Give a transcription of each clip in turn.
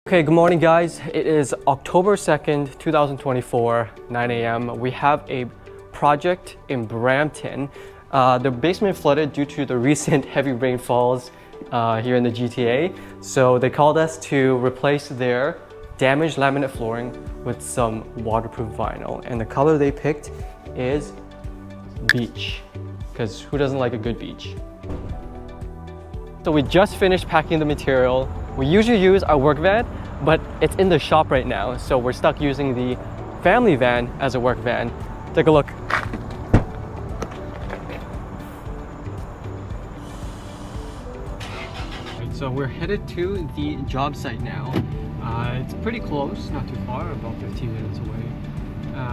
Okay, good morning guys. It is October 2nd, 2024, 9 a.m. We have a project in Brampton. The basement flooded due to the recent heavy rainfalls here in the GTA. So they called us to replace their damaged laminate flooring with some waterproof vinyl. And the color they picked is beach, because who doesn't like a good beach? So we just finished packing the material. We usually use our work van, but it's in the shop right now, so we're stuck using the family van as a work van. Take a look. So we're headed to the job site now. It's pretty close, not too far, about 15 minutes away.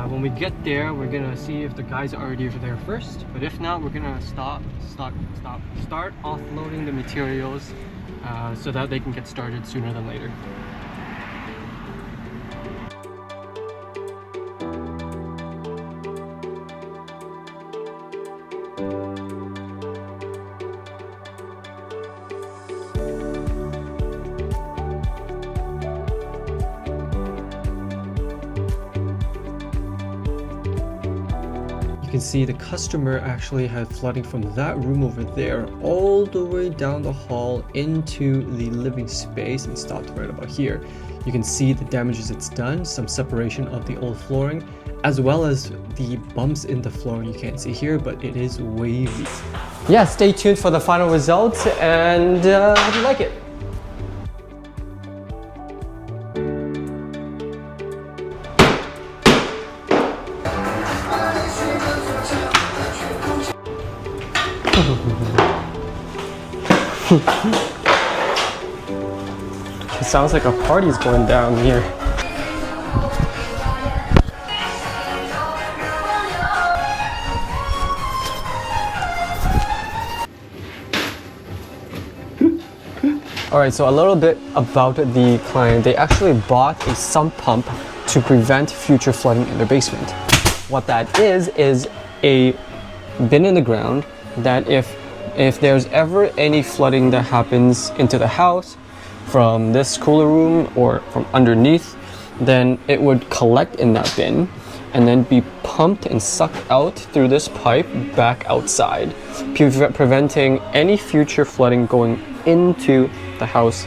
When we get there, we're gonna see if the guys are already there first, but if not, we're gonna start offloading the materials so that they can get started sooner than later. You can see the customer actually had flooding from that room over there all the way down the hall into the living space and stopped right about here. You can see the damages it's done, some separation of the old flooring, as well as the bumps in the flooring you can't see here, but it is wavy. Yeah, stay tuned for the final results, and hope you like it. It sounds like a party's going down here. Alright, so a little bit about the client. They actually bought a sump pump to prevent future flooding in their basement. What that is a bin in the ground that if there's ever any flooding that happens into the house from this cooler room or from underneath, then it would collect in that bin and then be pumped and sucked out through this pipe back outside, preventing any future flooding going into the house.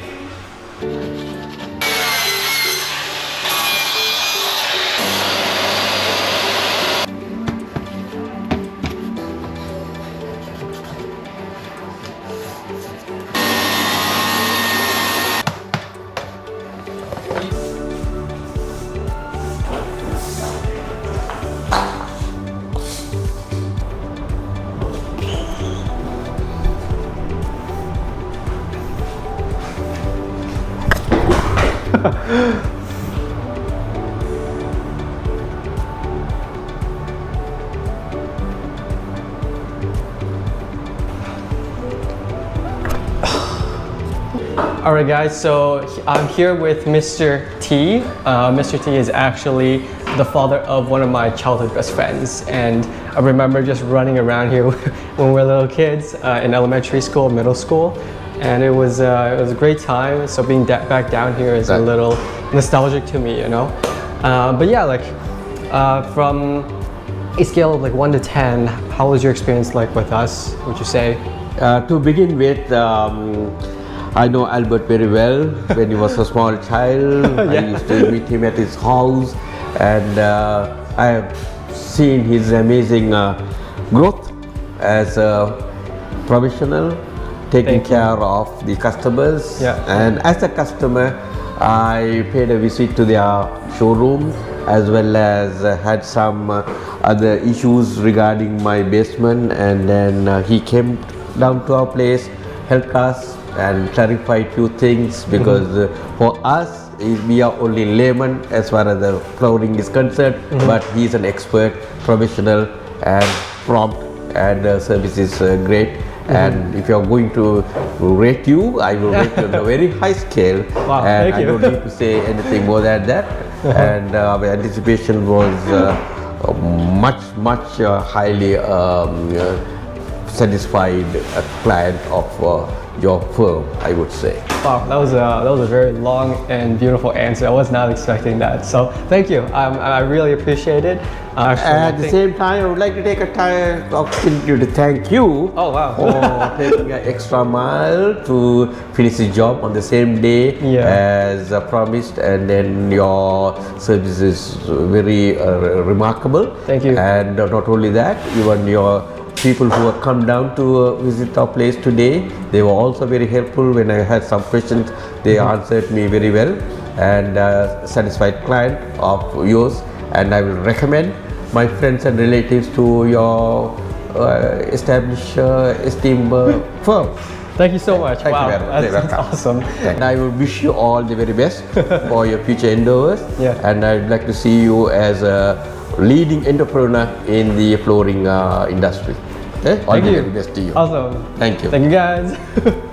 Alright guys, so I'm here with Mr. T. Mr. T is actually the father of one of my childhood best friends, and I remember just running around here when we were little kids in elementary school, middle school, and it was a great time. So being back down here is a little nostalgic to me, you know. But yeah, like from a scale of like 1 to 10, how was your experience like with us, would you say? To begin with, I know Albert very well. When he was a small child, yeah. I used to meet him at his house, and I have seen his amazing growth as a professional, taking care of the customers. Yeah. And as a customer, I paid a visit to their showroom, as well as had some other issues regarding my basement, and then he came down to our place, helped us and clarified few things, because for us we are only layman as far as the flooring is concerned, but he's an expert, professional, and prompt, and service is great. And if you're going to rate you, I will rate you on a very high scale. Wow, and thank you. I don't need to say anything more than that. And our anticipation was much highly satisfied client of your firm, I would say. Wow, that was a very long and beautiful answer. I was not expecting that. So thank you. I really appreciate it. At the same time, I would like to take a opportunity to thank you Oh, wow. for taking an extra mile to finish the job on the same day as promised, and then your service is very remarkable. Thank you. And not only that, even your people who have come down to visit our place today, they were also very helpful. When I had some questions, they answered me very well, and satisfied client of yours. And I will recommend my friends and relatives to your established esteemed firm. Thank you so much. Thank wow, you very much. that's awesome. And I will wish you all the very best for your future endeavors. Yeah. And I'd like to see you as a leading entrepreneur in the flooring industry. Okay? All Thank the you. very best to you. Awesome. Thank you. Thank you guys.